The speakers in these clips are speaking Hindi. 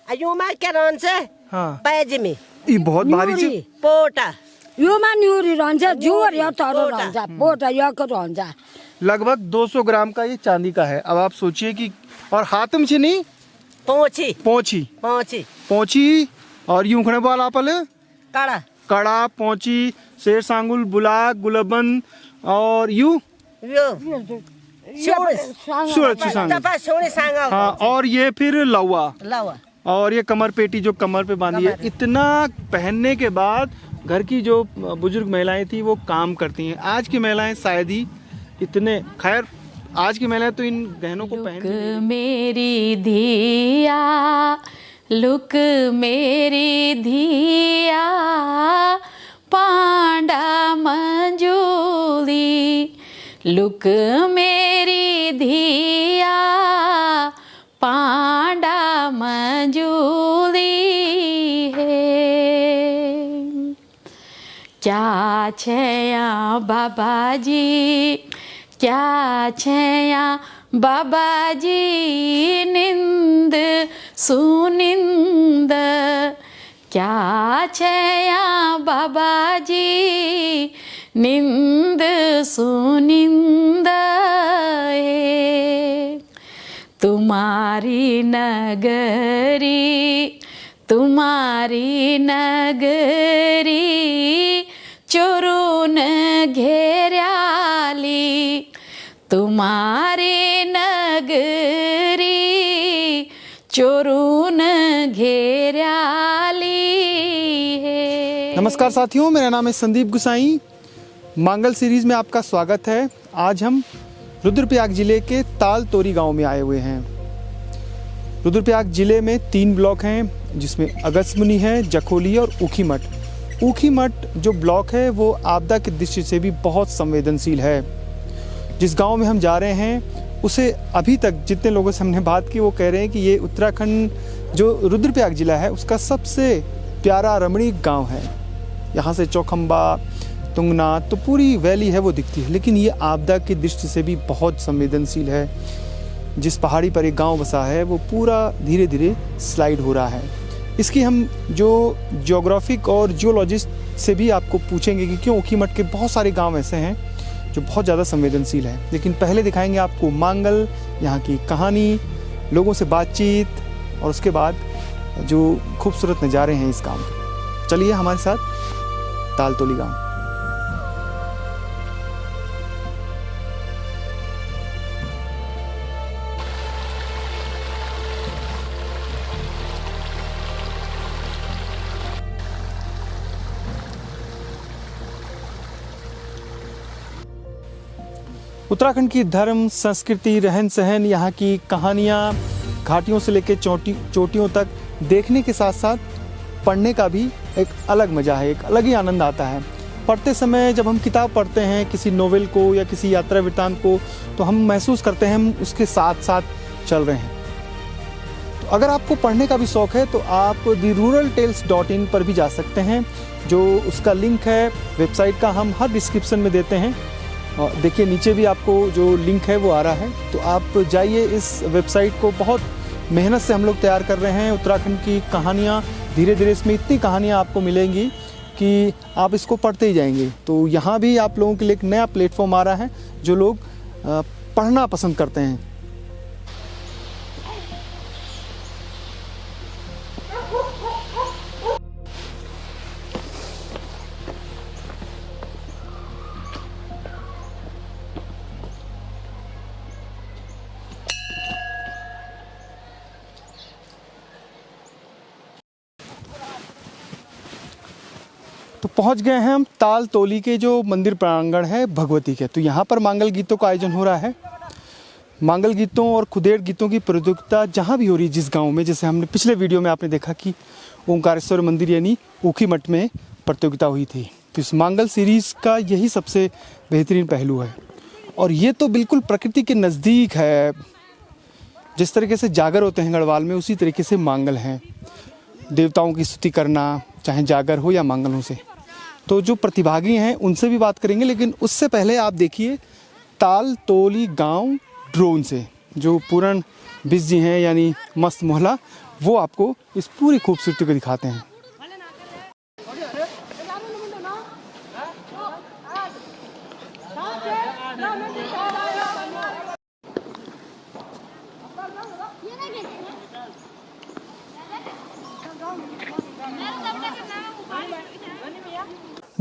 यो मा के रहन्छ पायजिमी ये बहुत भारी छ पोटा यो मा न्यूरी रहन्छ जुवर यो तर रहन्छ पोटा यो रहन्छ। लगभग 200 ग्राम का ये चांदी का है। अब आप सोचिए कि और हाथ में छिनी पोची पोची पोची पोची और यूं खड़े वाला आपल काड़ा कड़ा पोची शेर सांगुल बुलाक गुलबन और यू यो सूरज सांग तपा सोने सांगा हाँ और ये फिर लवा लावा और ये कमर पेटी जो कमर पे बांधी है। इतना पहनने के बाद घर की जो बुजुर्ग महिलाएं थी वो काम करती हैं। आज की महिलाएं शायद ही इतने खैर आज की महिलाएं तो इन गहनों को पहन मेरी धिया लुक मेरी धिया पांडा मंजूली लुक मेरी धिया पांडा मंजूली है। क्या छया बाबा जी क्या छया बाबा जी निंद सुनिंद क्या छया बाबा जी निंद सुनिंद तुम्हारी नगरी चोरून घेऱ्याली तुम्हारी नगरी चोरून घेऱ्याली है। नमस्कार साथियों, मेरा नाम है संदीप गुसाई। मांगल सीरीज में आपका स्वागत है। आज हम रुद्रप्रयाग जिले के तालतोरी गांव में आए हुए हैं। रुद्रप्रयाग जिले में 3 ब्लॉक हैं जिसमें अगस्त्यमुनि है, जखोली और ऊखीमठ। ऊखीमठ जो ब्लॉक है वो आपदा की दृष्टि से भी बहुत संवेदनशील है। जिस गांव में हम जा रहे हैं उसे अभी तक जितने लोगों से हमने बात की वो कह रहे हैं कि ये उत्तराखंड जो रुद्रप्रयाग जिला है उसका सबसे प्यारा रमणीक गांव है। यहाँ से चौखंबा तुंगनाथ तो पूरी वैली है वो दिखती है, लेकिन ये आपदा की दृष्टि से भी बहुत संवेदनशील है। जिस पहाड़ी पर एक गांव बसा है वो पूरा धीरे धीरे स्लाइड हो रहा है। इसकी हम जो जियोग्राफिक और जियोलॉजिस्ट से भी आपको पूछेंगे कि क्यों ऊखीमठ के बहुत सारे गांव ऐसे हैं जो बहुत ज़्यादा संवेदनशील है। लेकिन पहले दिखाएंगे आपको मांगल, यहाँ की कहानी, लोगों से बातचीत और उसके बाद जो खूबसूरत नज़ारे हैं इस गांव के। चलिए हमारे साथ तालतोली गांव। उत्तराखंड की धर्म, संस्कृति, रहन सहन, यहाँ की कहानियाँ, घाटियों से लेकर चोटियों तक देखने के साथ साथ पढ़ने का भी एक अलग मज़ा है, एक अलग ही आनंद आता है। पढ़ते समय जब हम किताब पढ़ते हैं किसी नोवेल को या किसी यात्रा वृत्तांत को, तो हम महसूस करते हैं हम उसके साथ साथ चल रहे हैं। तो अगर आपको पढ़ने का भी शौक़ है तो आप theruraltales.in पर भी जा सकते हैं। जो उसका लिंक है वेबसाइट का हम हर डिस्क्रिप्शन में देते हैं। और देखिए नीचे भी आपको जो लिंक है वो आ रहा है, तो आप जाइए। इस वेबसाइट को बहुत मेहनत से हम लोग तैयार कर रहे हैं। उत्तराखंड की कहानियाँ धीरे धीरे इसमें इतनी कहानियाँ आपको मिलेंगी कि आप इसको पढ़ते ही जाएंगे। तो यहाँ भी आप लोगों के लिए एक नया प्लेटफॉर्म आ रहा है जो लोग पढ़ना पसंद करते हैं। तो पहुंच गए हैं हम तालतोली के जो मंदिर प्रांगण है भगवती के। तो यहाँ पर मांगल गीतों का आयोजन हो रहा है। मांगल गीतों और खुदेड़ गीतों की प्रतियोगिता जहाँ भी हो रही है जिस गांव में, जैसे हमने पिछले वीडियो में आपने देखा कि ओंकारेश्वर मंदिर यानी ऊखीमठ में प्रतियोगिता हुई थी। तो इस मांगल सीरीज़ का यही सबसे बेहतरीन पहलू है। और ये तो बिल्कुल प्रकृति के नज़दीक है। जिस तरीके से जागर होते हैं गढ़वाल में, उसी तरीके से मांगल हैं। देवताओं की स्तुति करना, चाहे जागर हो या मांगल हो से। तो जो प्रतिभागी हैं उनसे भी बात करेंगे, लेकिन उससे पहले आप देखिए तालतोली गांव ड्रोन से। जो पूरण बिस जी हैं यानी मस्त मोहला, वो आपको इस पूरी खूबसूरती को दिखाते हैं।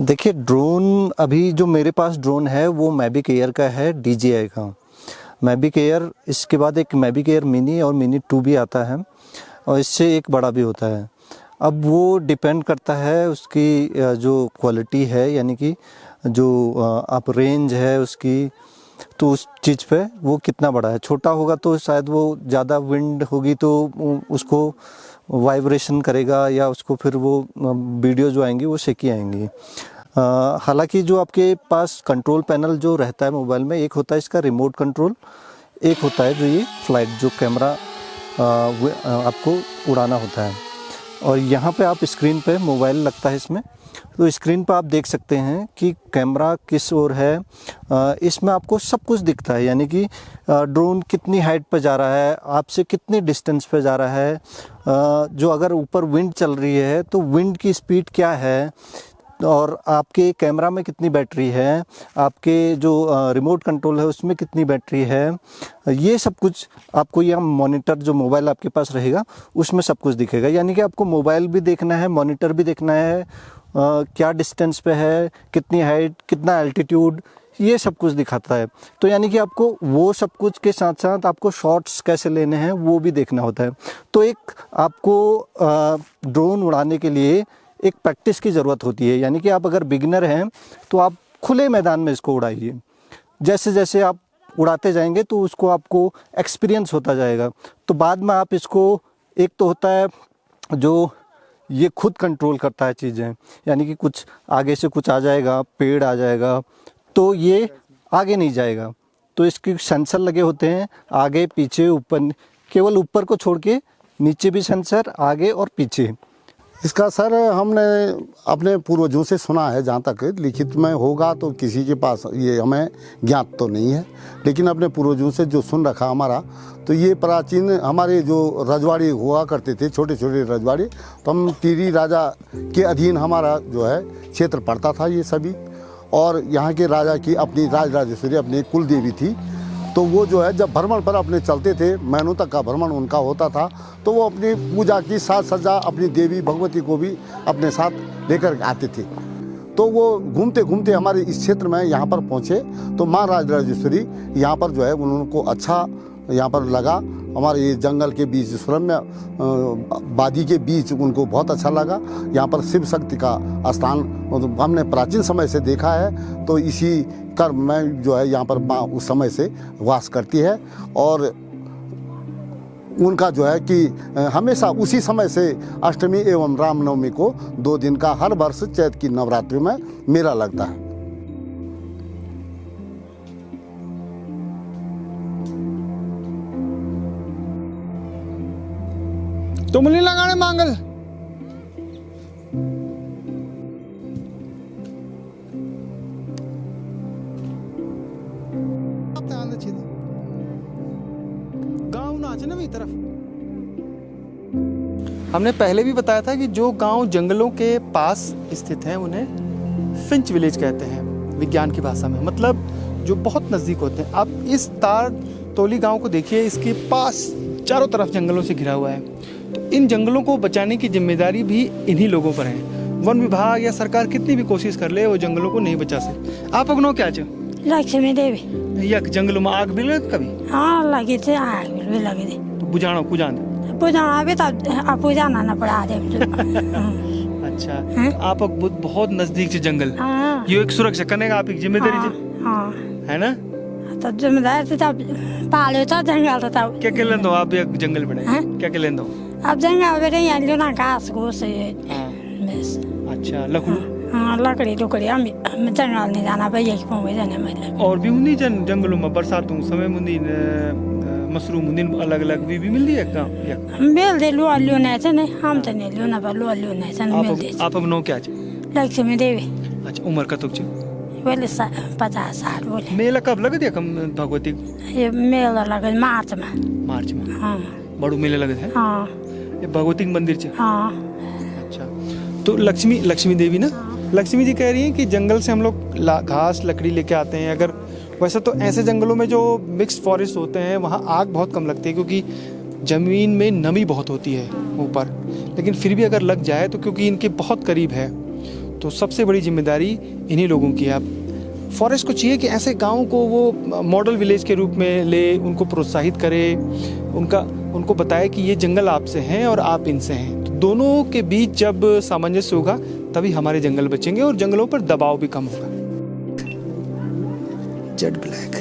देखिए ड्रोन, अभी जो मेरे पास ड्रोन है वो मैविक एयर का है, DJI का मैविक एयर। इसके बाद एक मैविक एयर मिनी और मिनी 2 भी आता है और इससे एक बड़ा भी होता है। अब वो डिपेंड करता है उसकी जो क्वालिटी है, यानी कि जो आप रेंज है उसकी, तो उस चीज़ पे वो कितना बड़ा है। छोटा होगा तो शायद वो ज़्यादा विंड होगी तो उसको वाइब्रेशन करेगा या उसको फिर वो वीडियो जो आएंगी वो शेकी आएंगी। हालांकि जो आपके पास कंट्रोल पैनल जो रहता है मोबाइल में, एक होता है इसका रिमोट कंट्रोल, एक होता है जो ये फ्लाइट जो कैमरा आपको उड़ाना होता है। और यहाँ पे आप स्क्रीन पे मोबाइल लगता है इसमें, तो स्क्रीन पर आप देख सकते हैं कि कैमरा किस ओर है। इसमें आपको सब कुछ दिखता है, यानी कि ड्रोन कितनी हाइट पर जा रहा है, आपसे कितनी डिस्टेंस पे जा रहा है, जो अगर ऊपर विंड चल रही है तो विंड की स्पीड क्या है, और आपके कैमरा में कितनी बैटरी है, आपके जो रिमोट कंट्रोल है उसमें कितनी बैटरी है। ये सब कुछ आपको यह मॉनिटर जो मोबाइल आपके पास रहेगा उसमें सब कुछ दिखेगा। यानी कि आपको मोबाइल भी देखना है, मॉनिटर भी देखना है, क्या डिस्टेंस पे है, कितनी हाइट, कितना एल्टीट्यूड, ये सब कुछ दिखाता है। तो यानी कि आपको वो सब कुछ के साथ साथ आपको शॉट्स कैसे लेने हैं वो भी देखना होता है। तो एक आपको ड्रोन उड़ाने के लिए एक प्रैक्टिस की ज़रूरत होती है। यानी कि आप अगर बिगिनर हैं तो आप खुले मैदान में इसको उड़ाइए। जैसे जैसे आप उड़ाते जाएंगे तो उसको आपको एक्सपीरियंस होता जाएगा। तो बाद में आप इसको, एक तो होता है जो ये खुद कंट्रोल करता है चीज़ें, यानी कि कुछ आगे से कुछ आ जाएगा, पेड़ आ जाएगा तो ये आगे नहीं जाएगा। तो इसके सेंसर लगे होते हैं आगे पीछे ऊपर, केवल ऊपर को छोड़ के नीचे भी सेंसर, आगे और पीछे। इसका सर हमने अपने पूर्वजों से सुना है, जहाँ तक लिखित में होगा तो किसी के पास ये हमें ज्ञात तो नहीं है, लेकिन अपने पूर्वजों से जो सुन रखा हमारा, तो ये प्राचीन हमारे जो रजवाड़ी हुआ करते थे, छोटे छोटे रजवाड़ी, तो हम टिहरी राजा के अधीन हमारा जो है क्षेत्र पड़ता था ये सभी। और यहाँ के राजा की अपनी राजराजेश्वरी अपनी कुल देवी थी, तो वो जो है जब भ्रमण पर अपने चलते थे, महीनों तक का भ्रमण उनका होता था, तो वो अपनी पूजा की साज सज्जा अपनी देवी भगवती को भी अपने साथ लेकर आते थे। तो वो घूमते घूमते हमारे इस क्षेत्र में यहाँ पर पहुँचे, तो माँ राजराजेश्वरी यहाँ पर जो है उनको अच्छा यहाँ पर लगा। हमारे ये जंगल के बीच, सुरम्य वादी के बीच उनको बहुत अच्छा लगा। यहाँ पर शिव शक्ति का स्थान हमने प्राचीन समय से देखा है, तो इसी कर्म में जो है यहाँ पर माँ उस समय से वास करती है। और उनका जो है कि हमेशा उसी समय से अष्टमी एवं रामनवमी को 2 दिन का हर वर्ष चैत की नवरात्रि में मेला लगता है। तुम नहीं लगाने मांगल। गाँव नाच ना मेरी तरफ। हमने पहले भी बताया था कि जो गांव जंगलों के पास स्थित हैं उन्हें फिंच विलेज कहते हैं विज्ञान की भाषा में, मतलब जो बहुत नज़दीक होते हैं। आप इस तालतोली गांव को देखिए, इसके पास चारों तरफ जंगलों से घिरा हुआ है। तो इन जंगलों को बचाने की जिम्मेदारी भी इन्हीं लोगों पर है। वन विभाग या सरकार कितनी भी कोशिश कर ले वो जंगलों को नहीं बचा सकते। आप अपनो क्या चाहो? लक्ष्मी देवी। या जंगलों में आग भी लगे कभी? हाँ लगी थी, आग भी लगी थी। तो बुझाना कुजान बुझाना भी तो बुझाना ना पड़ा दे। अच्छा, आप बहुत नजदीक से जंगल, ये एक सुरक्षा करने का आप एक जिम्मेदारी है ना? तो जिम्मेदारी तो पाले तो जंगल तो तब क्या लें दो आप एक जंगल बनाए, क्या लें दो? अब जंगल में यहाँ लो ना घास घूस। अच्छा, लकड़ी? हाँ लकड़ी लुकड़ी, हम जंगल नहीं जाना भैया की पहुँच जाने में। और भी मुंदी जंगलों में बरसातों समय मुंदी मशरूम मुंदी अलग अलग भी मिलती है क्या? मिल दे लो नहीं थे नहीं, हम तो नहीं लो ना पर लो नहीं थे मिल दे। आप अब नो क्या? लक्ष्मी देवी। अच्छा, उम्र का तो बोले 50-60 बोले। मेला कब लगे थे भगवती? ये मेला लगे मार्च में। मार्च में? हाँ बड़ू मेला लगे थे। हाँ ये भगवती के मंदिर से। हाँ अच्छा, तो लक्ष्मी देवी ना, लक्ष्मी जी कह रही हैं कि जंगल से हम लोग घास लकड़ी लेके आते हैं। अगर वैसे तो ऐसे जंगलों में जो मिक्स फॉरेस्ट होते हैं वहाँ आग बहुत कम लगती है, क्योंकि ज़मीन में नमी बहुत होती है ऊपर, लेकिन फिर भी अगर लग जाए तो क्योंकि इनके बहुत करीब है, तो सबसे बड़ी जिम्मेदारी इन्हीं लोगों की है। अब फॉरेस्ट को चाहिए कि ऐसे गाँव को वो मॉडल विलेज के रूप में ले, उनको प्रोत्साहित करे, उनको बताए कि ये जंगल आपसे हैं और आप इनसे हैं। तो दोनों के बीच जब सामंजस्य होगा तभी हमारे जंगल बचेंगे और जंगलों पर दबाव भी कम होगा। Jet black.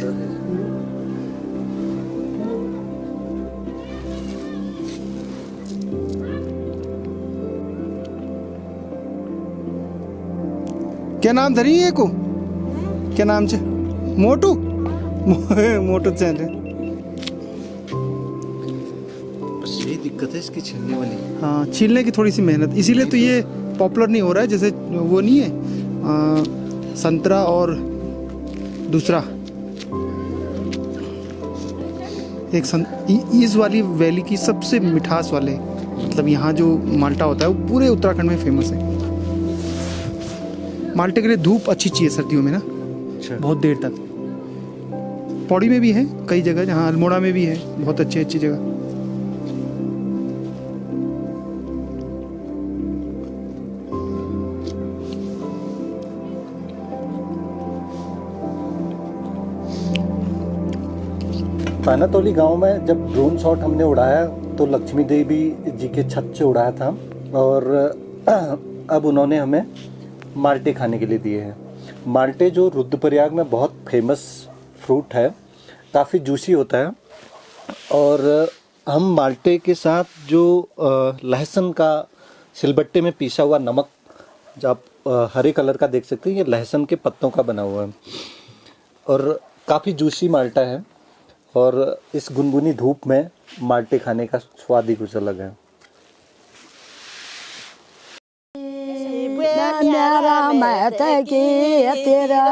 क्या नाम धरी है को? क्या नाम छे? मोटू मोटू चैन है। बस यही दिक्कत है इसकी छीलने वाली। हाँ, छीलने की थोड़ी सी मेहनत, इसीलिए तो ये पॉपुलर नहीं हो रहा है। जैसे वो नहीं है संतरा और दूसरा एक इस वाली वैली की सबसे मिठास वाले, मतलब यहाँ जो माल्टा होता है वो पूरे उत्तराखंड में फेमस है। माल्टे के लिए धूप अच्छी चाहिए सर्दियों में ना, बहुत देर तक। पौड़ी में भी है कई जगह, जहाँ अल्मोड़ा में भी है, बहुत अच्छी अच्छी जगह। पानातोली गांव में जब ड्रोन शॉट हमने उड़ाया तो लक्ष्मी देवी जी के छत से उड़ाया था, और अब उन्होंने हमें माल्टे खाने के लिए दिए हैं। माल्टे जो रुद्रप्रयाग में बहुत फेमस फ्रूट है, काफ़ी जूसी होता है, और हम माल्टे के साथ जो लहसुन का सिलबट्टे में पीसा हुआ नमक, जो आप हरे कलर का देख सकते हैं, ये लहसुन के पत्तों का बना हुआ है और काफ़ी जूसी माल्टा है। और इस गुनगुनी धूप में माल्टे खाने का स्वाद ही कुछ अलग है। मेरा मत की तेरा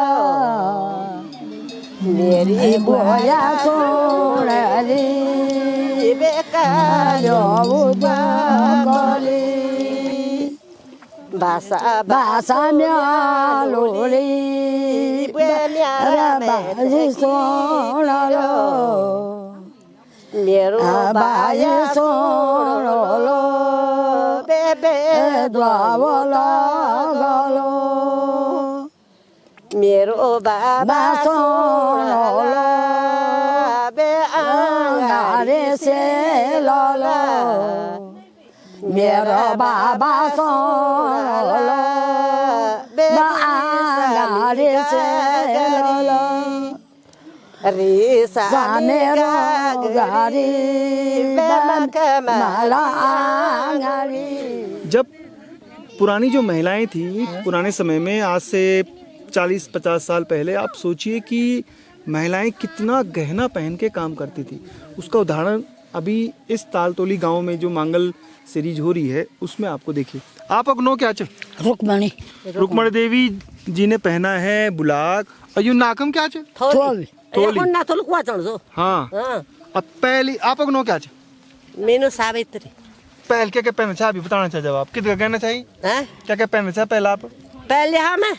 मेरी बोया सोन ली बेकालो उदागली बासा म्यालोली मेरा बाजी सोन लो मेरो बाजी सोन लो बेबे द्वावला गलो मेरो बाबा सोन लो बे आंगारे से लो मेरो बाबा सोन लो बे आंगारे से लो रीसा मेरो गारी माला आंगारी। जब पुरानी जो महिलाएं थी पुराने समय में, आज से 40-50 साल पहले, आप सोचिए कि महिलाएं कितना गहना पहन के काम करती थी। उसका उदाहरण अभी इस तालतोली गांव में जो मांगल सीरीज हो रही है उसमें आपको देखिए। आप अगनो क्या च रुक्मणी देवी जी ने पहना है बुलाक, और यू नाकम क्या च थोली हाँ। अब पहली आप अगनो क्या च मेनू सावित्री पहल क्या क्या पहनना चाहिए अभी बताना चाहिए। जब आप कितना कहना चाहिए क्या क्या पहनना चाहिए पहला आप? पहले हमें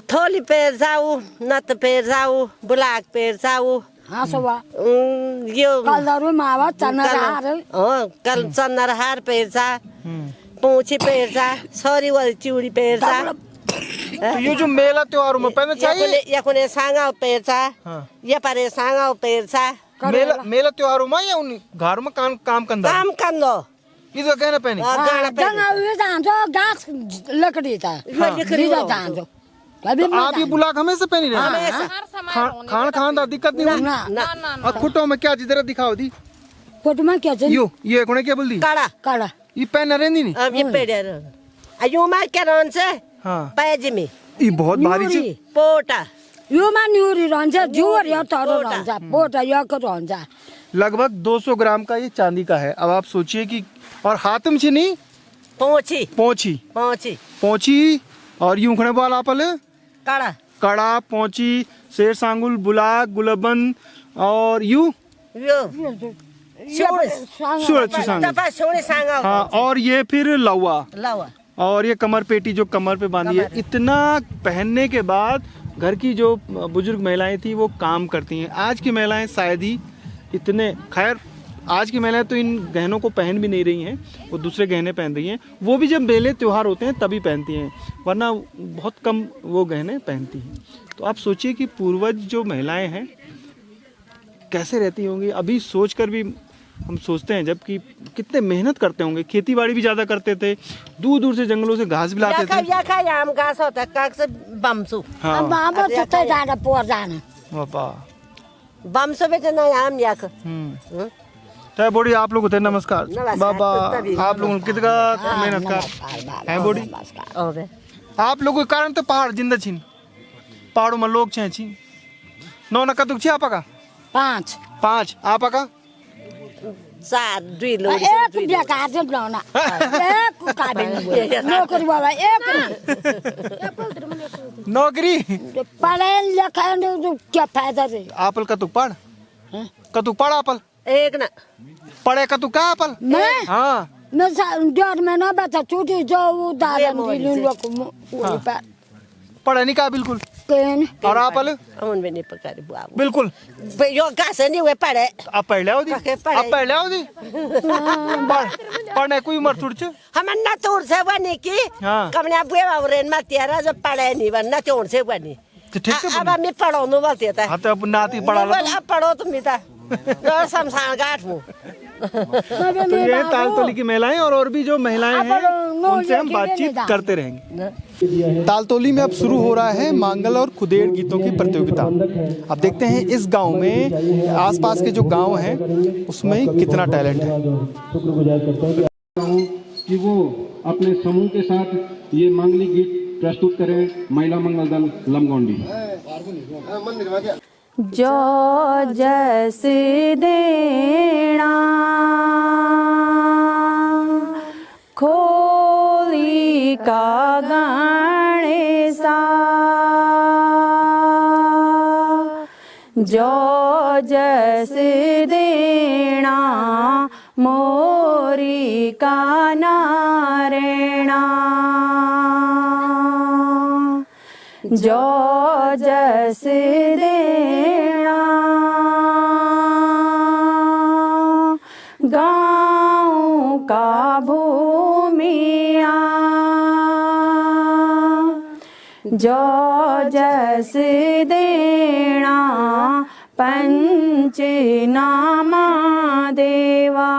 थोली पैर जाऊ, नत पैर जाऊ, बुलाक पैर जाऊ, हाँ सुबह यो कलरू मावा चनरहार कल चन्नरहार पैर जा, पूछी पैर जा, सॉरी वाली चूड़ी पैर जा। तो ये जो मेला त्योहारों में पहनना चाहिए, या कोने सांगा पैर जा, या परे सांगा पैर जा। मेला त्योहारों में या उन घरों में काम कंदा काम कंदो इधर कहना पहनी जंगल जानो घास लकड़ी था लीजा जानो। तो आप ये बुलाक हमेशा पहनी रहे? खान खान दिक्कत नहीं हुई ना। और खुटो में क्या जिधर दिखाओ दी फोटो में क्या चाहिए? ये कोने क्या बोल दी? काड़ा काड़ा ये पहन रहे नहीं? अब ये पेड़े अयो मार क्या रन से हाँ पैजमी ये बहुत भारी चीज पोटा यो मा न्यूरी रहन्छ जुवर यो तर रहन्छ पोटा यो रहन्छ। लगभग 200 ग्राम का ये चांदी का है। अब आप सोचिए कि और हाथ में नहीं पोची पोची पोची पोची और यूं खड़े बाल आपल काड़ा कड़ा पोची शेर सांगुल बुलाक गुलबन और यू सूरज सुसांग। हाँ, और ये फिर लौवा, और ये कमर पेटी जो कमर पे बांधी है। इतना पहनने के बाद घर की जो बुजुर्ग महिलाएं थी वो काम करती हैं। आज की महिलाएं शायद ही इतने, खैर आज की महिलाएं तो इन गहनों को पहन भी नहीं रही हैं, वो दूसरे गहने पहन रही हैं। वो भी जब मेले त्योहार होते हैं तभी पहनती हैं, वरना बहुत कम वो गहने पहनती हैं। तो आप सोचिए कि पूर्वज जो महिलाएं हैं कैसे रहती होंगी। अभी सोचकर भी हम सोचते हैं, जबकि कितने मेहनत करते होंगे। खेती बाड़ी भी ज़्यादा करते थे, दूर दूर से जंगलों से घास भी लाते थे। चाहे बोड़ी आप लोग होते हैं, नमस्कार बाबा, आप लोग कितना मेहनत कर है बोड़ी। आप लोगों के कारण तो पहाड़ जिंदा छीन, पहाड़ों में लोग छे छी। नौ नका दुख छी आपका 5 आपका 4 2 लोग एक बेकार से बनाना एक काबिल नौकरी वाला एक नौकरी पढ़े लिखे क्या फायदा रे। आपल कतुक पढ़, कतुक पढ़ आपल एक ना पढ़े कतुक का आपल। मैं हाँ मैं डर में ना बता छूटी जो उदाहरण दी लूं को पढ़े नहीं का बिल्कुल। और आपल अमन भी नहीं पकड़े बुआ बिल्कुल यो गास नहीं हुए पढ़े। आप पढ़ ले दी, आप पढ़ ले दी पढ़ने कोई उम्र थोड़ी हम ना तोड़ से बनी की कमने बुए वावरेन में तेरा जो पढ़े नहीं बनना तोड़ से बनी। ठीक है, अब मैं पढ़ाऊँ बोलते था। हाँ तो अब नाती पढ़ा लो, अब पढ़ो तुम भी था शमशान घाट में। तो ये तालतोली की महिलाएं और भी जो महिलाएं हैं उनसे हम बातचीत करते रहेंगे। तालतोली में अब शुरू हो रहा है मांगल और खुदेड़ गीतों की प्रतियोगिता। अब देखते हैं इस गांव में, आसपास के जो गांव हैं उसमें कितना टैलेंट है। शुक्रगुजार करता हूँ कि वो अपने समूह के साथ ये मांगलिक गीत प्रस्तुत करें। महिला मंगल दल लमगोंडी। जो जस देना खोली का गाने सा, जो जस देना मोरी का नारेणा, जो जस देना गाँव का भूमिया, जो जस देना पंचनामा देवा।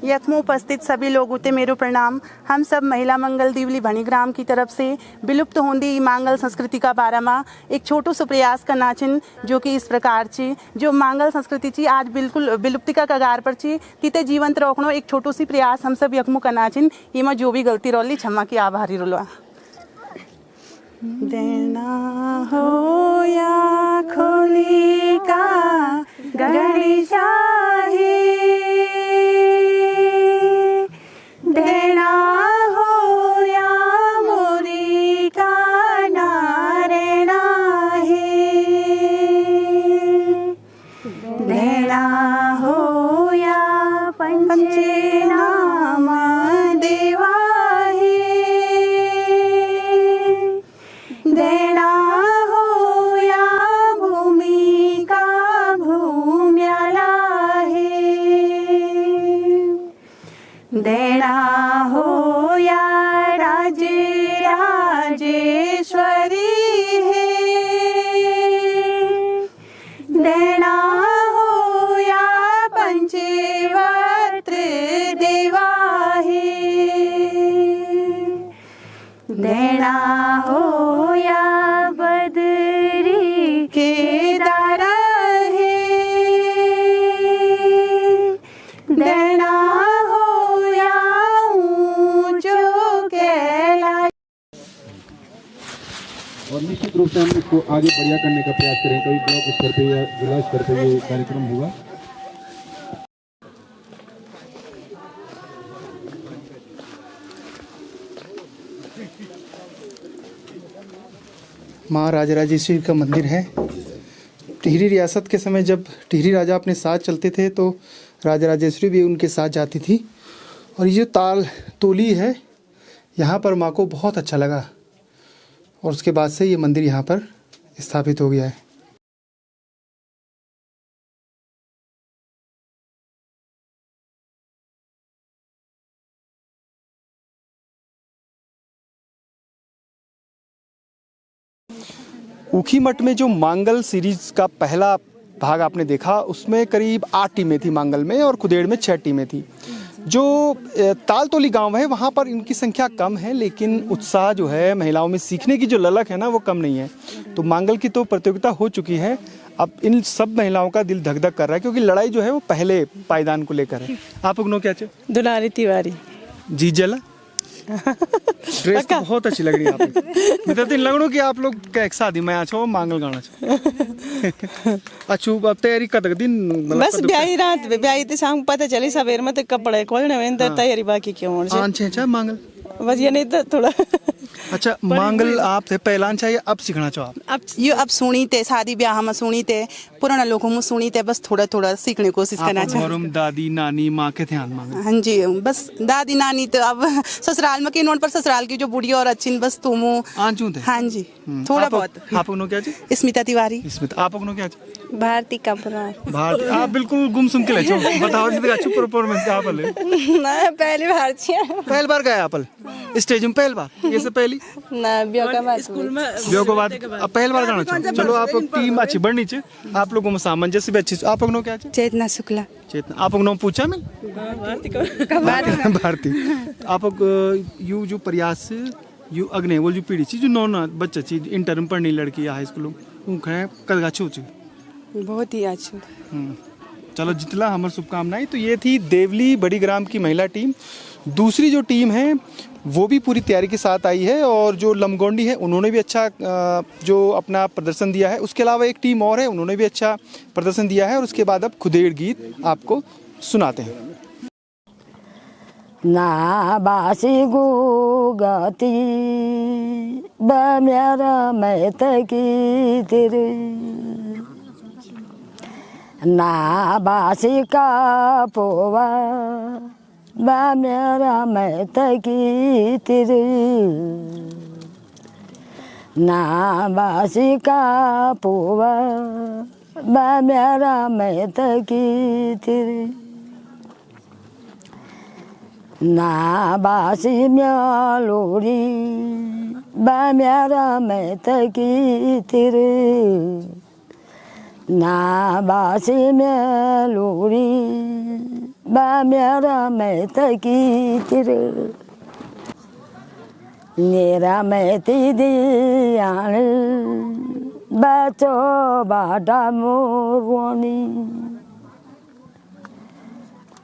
यथमो उपस्थित सभी लोगों ते मेरो प्रणाम। हम सब महिला मंगल दिवली भणी ग्राम की तरफ से विलुप्त होंदी मांगल संस्कृति का बारे में एक छोटो सो प्रयास करना चिन, जो कि इस प्रकार ची। जो मांगल संस्कृति ची आज बिल्कुल विलुप्ति का कगार पर ची, तीते जीवंत रोकनो एक छोटो सी प्रयास हम सब यकमो करना चिन। ये में जो भी गलती रोली क्षमा की आभारी रोला। देना हो या खोली का गणेशाही, देना हो या मोरी का नारेणा है, देना हो या पंचनामा देवा है, देना हो या भूमि का भूम्याला है, देना हो या राज्य राजेश्वरी है, देना हो या पंचवक्त्र देवा है, देना हो या बदरी केदार है, देना और निश्चित रूप से हम इसको आगे बढ़िया करने का प्रयास करें। कभी ब्लॉक स्तर पे या जिला स्तर पे ये कार्यक्रम होगा। माँ राजराजेश्वरी का मंदिर है टिहरी रियासत के समय जब टिहरी राजा अपने साथ चलते थे तो राजा राजेश्वरी भी उनके साथ जाती थी। और ये जो ताल तोली है यहाँ पर माँ को बहुत अच्छा लगा और उसके बाद से ये मंदिर यहाँ पर स्थापित हो गया है। ऊखीमठ में जो मांगल सीरीज का पहला भाग आपने देखा उसमें करीब 8 टीमें थी मांगल में और खुदेड़ में 6 टीमें थी। जो तालतोली गांव है वहाँ पर इनकी संख्या कम है, लेकिन उत्साह जो है महिलाओं में सीखने की जो ललक है ना वो कम नहीं है। तो मांगल की तो प्रतियोगिता हो चुकी है, अब इन सब महिलाओं का दिल धक धक कर रहा है क्योंकि लड़ाई जो है वो पहले पायदान को लेकर है। आप लोग क्या चाहिए? दुलारी तिवारी जी जला ड्रेस तो बहुत अच्छी लग रही है आप मैं तो लगनों कि आप लोग क्या एक शादी में आछो मांगल गाना छो अच्छू अब तैयारी कर दिन बस ब्याही रात ब्याही ते शाम पता चली सवेर में तो कपड़े खोलने में तैयारी बाकी क्यों हो अच्छा मांगल बस ये नहीं तो थोड़ा अच्छा मांगल आप थे पहलान चाहिए अब सीखना चाहो आप अब सुनी थे शादी ब्याह में सुनी थे पुराना लोगों में सुनी थे बस थोड़ा थोड़ा सीखने की कोशिश करना चाहिए। दादी नानी माँ के ध्यान मांगे। हाँ जी बस दादी नानी तो अब ससुराल में के नोट पर ससुराल की जो बुढ़िया और अच्छी बस तुम थे। हाँ जी थोड़ा बहुत। आप लोग क्या चाहिए? स्मिता तिवारी। स्मिता आप लोग क्या चाहिए? भारती कपूर। भारती आप बिल्कुल गुमसुम के ले बताओ जी अच्छी परफॉर्मेंस आप ले ना पहली बार पहली बार गए आप स्टेज में पहली बार ये से पहली ना ब्यो को बाद अब पहली बार गाना चाहो चलो आप टीम अच्छी बढ़नी चाहिए आप लोगों में सामंजस्य भी अच्छी आप लोग क्या चाहिए? चेतना शुक्ला। चेतना आप लोग पूछा मैं भारती आप यू जो प्रयास यू अग्नि वो जो पीढ़ी चीज जो नौ बच्चा चीज इंटर में पढ़नी लड़की हाई स्कूल में कल अच्छी बहुत ही अच्छी। चलो जितला हमारी शुभकामनाएं। तो ये थी देवली बड़ी ग्राम की महिला टीम। दूसरी जो टीम है वो भी पूरी तैयारी के साथ आई है और जो लमगोंडी है उन्होंने भी अच्छा जो अपना प्रदर्शन दिया है। उसके अलावा एक टीम और है उन्होंने भी अच्छा प्रदर्शन दिया है और उसके बाद अब खुदेड़ गीत आपको सुनाते हैं। ना बासी गति मेरा मैं की तेरे ना बासी का पोवा मेरा मैं की तेरे ना बासी का पोवा मेरा मैं की तेरे ना बासी म्यालोरी मेरा मैं की तेरे ना बासी म्यालोरी मेरा मैं की तेरे मेरा मैं दियान बचो बाटा मोरवानी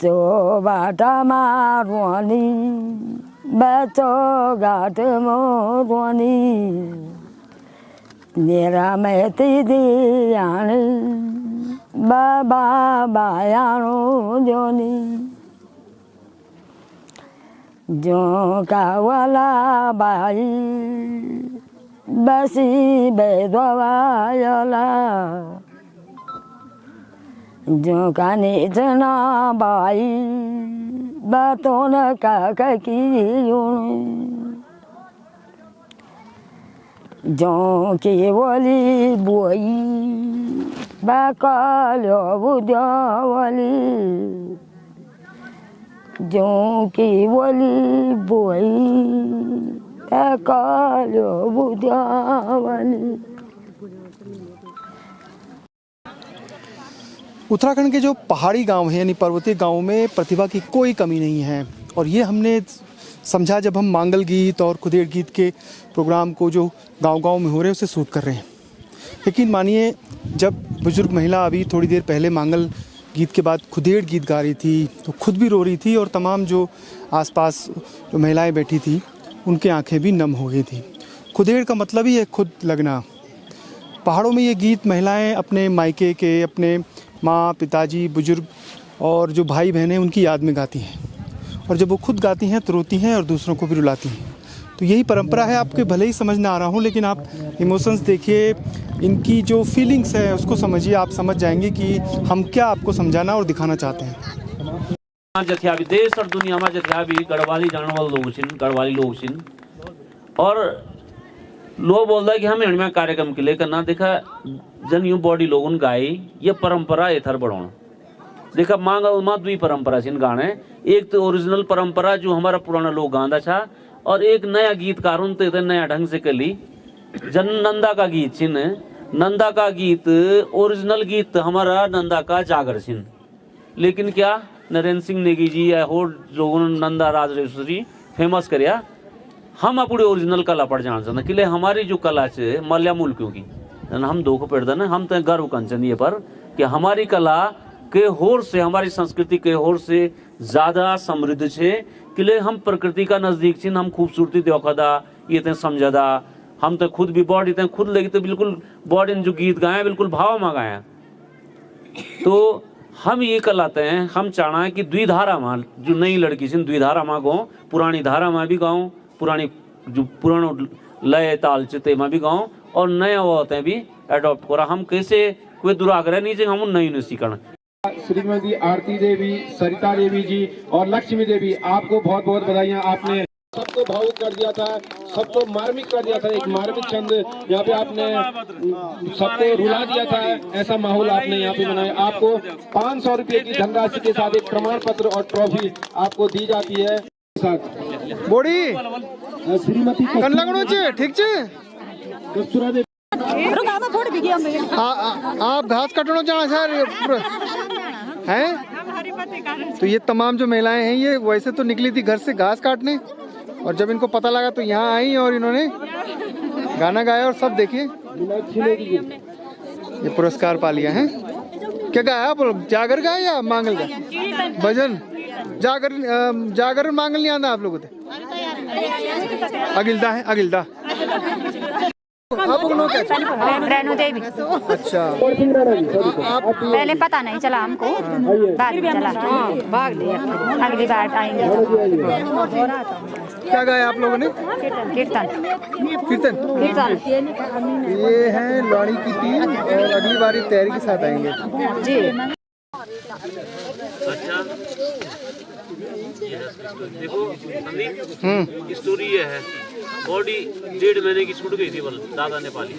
तो बाटा मारवानी बचो गाट मोरवानी मेरा मैं दियान बाबा बायानो जोनी जो का वाला बाई बसी बेदवायला जो का निजना बाई बातों न का की जो की बोली बोई बाकालो बुझावली जो की बोली बोई बाकालो बुझावली। उत्तराखंड के जो पहाड़ी गांव हैं यानी पर्वतीय गांव में प्रतिभा की कोई कमी नहीं है और ये हमने समझा जब हम मांगल गीत और खुदेड़ गीत के प्रोग्राम को जो गांव-गांव में हो रहे हैं उसे शूट कर रहे हैं। लेकिन मानिए जब बुजुर्ग महिला अभी थोड़ी देर पहले मांगल गीत के बाद खुदेड़ गीत गा रही थी तो खुद भी रो रही थी और तमाम जो आसपास जो महिलाएं बैठी थी उनकी आंखें भी नम हो गई थी। खुदेड़ का मतलब ही है खुद लगना। पहाड़ों में ये गीत महिलाएं अपने मायके के अपने माँ पिताजी बुजुर्ग और जो भाई बहन हैं उनकी याद में गाती हैं और जब वो खुद गाती हैं तो रोती हैं और दूसरों को भी रुलाती हैं। तो यही परंपरा है। आपके भले ही समझ ना आ रहा हूँ, लेकिन आप इमोशंस देखिए, इनकी जो फीलिंग्स है उसको समझिए, आप समझ जाएंगे कि हम क्या आपको समझाना और दिखाना चाहते हैं। जथ्या भी देश और दुनिया में जथ्या भी गढ़वाली जानने वाले लोग छिन, गढ़वाली लोग छिन, और लोग बोलता है कि हम इनमें कार्यक्रम के लिए करना देखा जन यू बॉडी लोगों गाय ये परंपरा एथर बढ़ाना देखा मांगल में दुई परंपरा छिन गाने, एक तो ओरिजिनल परंपरा जो हमारा पुराना लोग गांदा था, और एक नया गीतकारों तो नया ढंग से कली जन नंदा का गीत छिन। नंदा का गीत ओरिजिनल गीत हमारा नंदा का जागर छिन, लेकिन क्या नरेंद्र सिंह नेगी जी या और लोगों ने नंदा राजरेश्वरी फेमस करया, हम अपने ओरिजिनल कला पढ़ जान सकते कि हमारी जो कला है मल्या मुल्कों की हम दो को पेड़ ना, हम तो गर्व कंचन ये पर कि हमारी कला के होर से, हमारी संस्कृति के होर से ज्यादा समृद्ध है कि हम प्रकृति का नजदीक छिन, हम खूबसूरती देखदा ये ते समझदा, हम तो खुद भी बॉडी ते खुद लगी तो बिल्कुल बॉडी जो गीत गाए बिल्कुल भाव में गाए। तो हम ये कलाते हैं, हम चाहना है कि द्विधारा में जो नई लड़की छिन द्विधारा में गाऊं, पुरानी धारा में भी गाऊं, पुरानी जो पुरानो लय ताल चिते में भी गाऊं, और नए होते भी एडॉप्ट करा। हम कैसे कोई दुराग्रह नहीं चाहिए, हम नई नहीं सीखना। श्रीमती आरती देवी, सरिता देवी जी और लक्ष्मी देवी, आपको बहुत बहुत बधाइयाँ। आपने सबको भावुक कर दिया था, सबको मार्मिक कर दिया था, एक मार्मिक छंद यहाँ पे आपने सबको रुला दिया था, ऐसा माहौल आपने यहाँ पे बनाया। आपको 500 रुपये की धनराशि के साथ एक प्रमाण पत्र और ट्रॉफी आपको दी जाती है। बोड़ी श्रीमती कन लगनो छे, ठीक छे। कस्तूरा देवी आप घास कटनो चाहे सर हैं। तो ये तमाम जो महिलाएं हैं ये वैसे तो निकली थी घर से घास काटने, और जब इनको पता लगा तो यहाँ आई और इन्होंने गाना गाया, और सब देखिए ये पुरस्कार पा लिया है। क्या गाया आप लोग, जागर गाया या मांगल गाया? भजन जागर, जागर मांगल नहीं आता आप लोगों को? अगिलदा है, अगिलदा। आप रेणु देवी। अच्छा, आप पहले पता नहीं चला हमको, बाद में चला, भाग लिया, अगली बार आएंगे। क्या गाया आप लोगों ने? कीर्तन। कीर्तन, कीर्तन। ये है लौड़ी की टीम, और अगली बारी तैयारी के साथ आएंगे जी। अच्छा देखो संदीप, स्टोरी ये है, बॉडी 1.5 महीने की छूट गई थी बल दादा ने पाली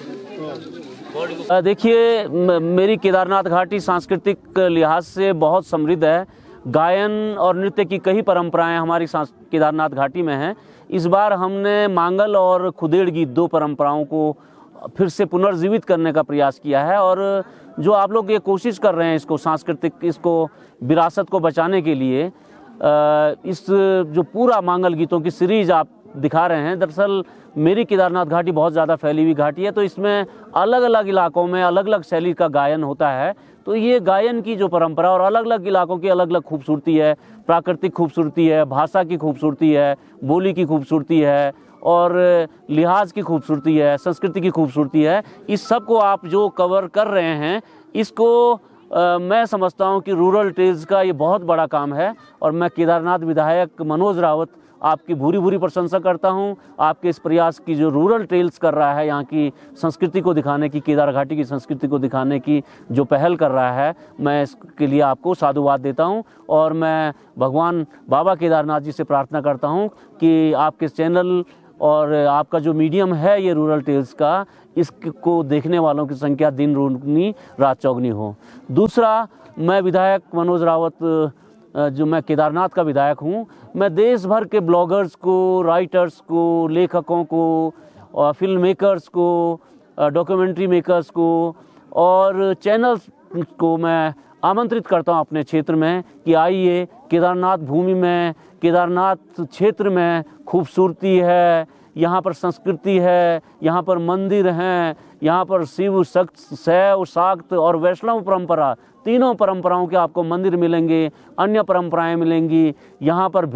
बॉडी को। देखिए मेरी केदारनाथ घाटी सांस्कृतिक लिहाज से बहुत समृद्ध है। गायन और नृत्य की कई परंपराएं हमारी केदारनाथ घाटी में हैं। इस बार हमने मांगल और खुदेड़ गीत 2 परंपराओं को फिर से पुनर्जीवित करने का प्रयास किया है, और जो आप लोग ये कोशिश कर रहे हैं इसको सांस्कृतिक, इसको विरासत को बचाने के लिए इस जो पूरा मांगल गीतों की सीरीज आप दिखा रहे हैं। दरअसल मेरी केदारनाथ घाटी बहुत ज़्यादा फैली हुई घाटी है, तो इसमें अलग अलग इलाकों में अलग अलग शैली का गायन होता है। तो ये गायन की जो परंपरा और अलग अलग इलाकों की अलग अलग खूबसूरती है, प्राकृतिक खूबसूरती है, भाषा की खूबसूरती है, बोली की खूबसूरती है, और लिहाज की खूबसूरती है, संस्कृति की खूबसूरती है। इस सब को आप जो कवर कर रहे हैं, इसको मैं समझता हूं कि रूरल टेल्स का ये बहुत बड़ा काम है, और मैं केदारनाथ विधायक मनोज रावत आपकी भूरी भूरी प्रशंसा करता हूं। आपके इस प्रयास की जो रूरल टेल्स कर रहा है, यहाँ की संस्कृति को दिखाने की, केदार घाटी की संस्कृति को दिखाने की जो पहल कर रहा है, मैं इसके लिए आपको साधुवाद देता हूं। और मैं भगवान बाबा केदारनाथ जी से प्रार्थना करता हूं कि आपके चैनल और आपका जो मीडियम है ये रूरल टेल्स का, इसको देखने वालों की संख्या दिन दुगनी रात चौगनी हो। दूसरा, मैं विधायक मनोज रावत, जो मैं केदारनाथ का विधायक हूँ, मैं देश भर के ब्लॉगर्स को, राइटर्स को, लेखकों को, और फिल्म मेकर्स को, डॉक्यूमेंट्री मेकर्स को और चैनल्स को मैं आमंत्रित करता हूँ अपने क्षेत्र में कि आइए, केदारनाथ भूमि में, केदारनाथ क्षेत्र में खूबसूरती है, यहाँ पर संस्कृति है, यहाँ पर मंदिर हैं, यहाँ पर शिव, शैव, शाक्त और वैष्णव परंपरा, तीनों परंपराओं के आपको मंदिर मिलेंगे, अन्य परंपराएं मिलेंगी। यहाँ पर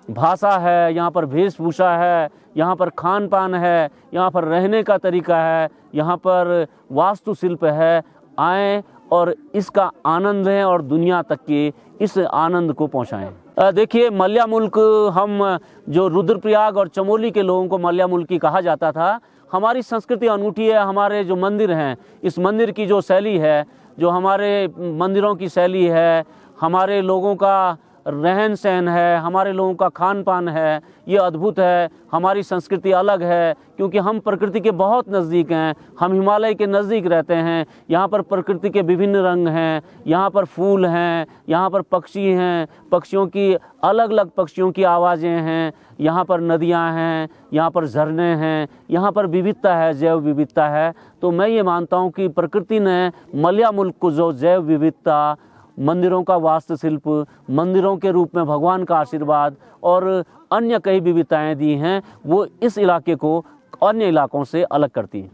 भाषा है, यहाँ पर वेशभूषा है, यहाँ पर खान पान है, यहाँ पर रहने का तरीका है, यहाँ पर वास्तुशिल्प है। आएँ और इसका आनंद लें और दुनिया तक के इस आनंद को पहुंचाएं। देखिए, मल्या मुल्क, हम जो रुद्रप्रयाग और चमोली के लोगों को मल्या मुल्की कहा जाता था, हमारी संस्कृति अनूठी है। हमारे जो मंदिर हैं, इस मंदिर की जो शैली है, जो हमारे मंदिरों की शैली है, हमारे लोगों का रहन सहन है, हमारे लोगों का खान पान है, ये अद्भुत है। हमारी संस्कृति अलग है क्योंकि हम प्रकृति के बहुत नज़दीक हैं। हम हिमालय के नज़दीक रहते हैं। यहाँ पर प्रकृति के विभिन्न रंग हैं, यहाँ पर फूल हैं, यहाँ पर पक्षी हैं, पक्षियों की अलग अलग पक्षियों की आवाज़ें हैं, यहाँ पर नदियाँ हैं, यहाँ पर झरने हैं, यहाँ पर विविधता है, जैव विविधता है। तो मैं ये मानता हूँ कि प्रकृति ने मल्या मुल्क को जो जैव विविधता, मंदिरों का वास्तुशिल्प, मंदिरों के रूप में भगवान का आशीर्वाद और अन्य कई विविधताएं दी हैं, वो इस इलाके को अन्य इलाकों से अलग करती हैं।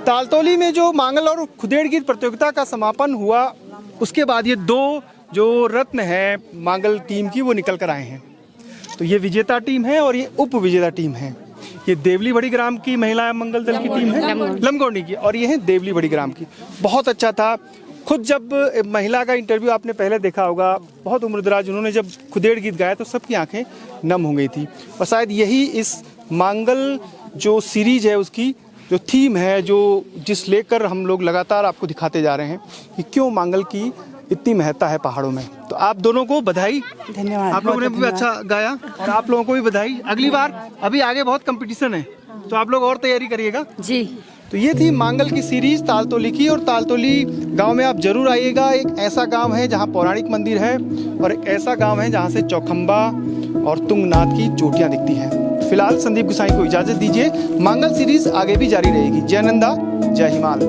तालतोली में जो मांगल और खुदेड़ गीत प्रतियोगिता का समापन हुआ, उसके बाद ये दो जो रत्न है मांगल टीम की वो निकल कर आए हैं। तो ये विजेता टीम है और ये उप विजेता टीम है। ये देवली बड़ी ग्राम की महिला मंगल दल की टीम है, लमगोंडी की, और ये है देवली बड़ी ग्राम की। बहुत अच्छा था। खुद जब महिला का इंटरव्यू आपने पहले देखा होगा, बहुत उम्रदराज, उन्होंने जब खुदेड़ गीत गाया तो सबकी आंखें नम हो गई थी। और शायद यही इस मांगल जो सीरीज है उसकी जो थीम है, जो जिस लेकर हम लोग लगातार आपको दिखाते जा रहे हैं कि क्यों मांगल की इतनी महत्ता है पहाड़ों में। तो आप दोनों को बधाई, धन्यवाद। आप लोगों ने भी अच्छा गाया और आप लोगों को भी बधाई। अगली बार, अभी आगे बहुत कंपटीशन है तो आप लोग और तैयारी करिएगा जी। तो ये थी मांगल की सीरीज तालतोली की। और तालतोली गांव में आप जरूर आइएगा। एक ऐसा गांव है जहां पौराणिक मंदिर है और एक ऐसा गांव है जहां से चौखंबा और तुंगनाथ की चोटियां दिखती हैं। फिलहाल संदीप गुसाई को इजाजत दीजिए। मांगल सीरीज आगे भी जारी रहेगी। जय नंदा, जय हिमाल।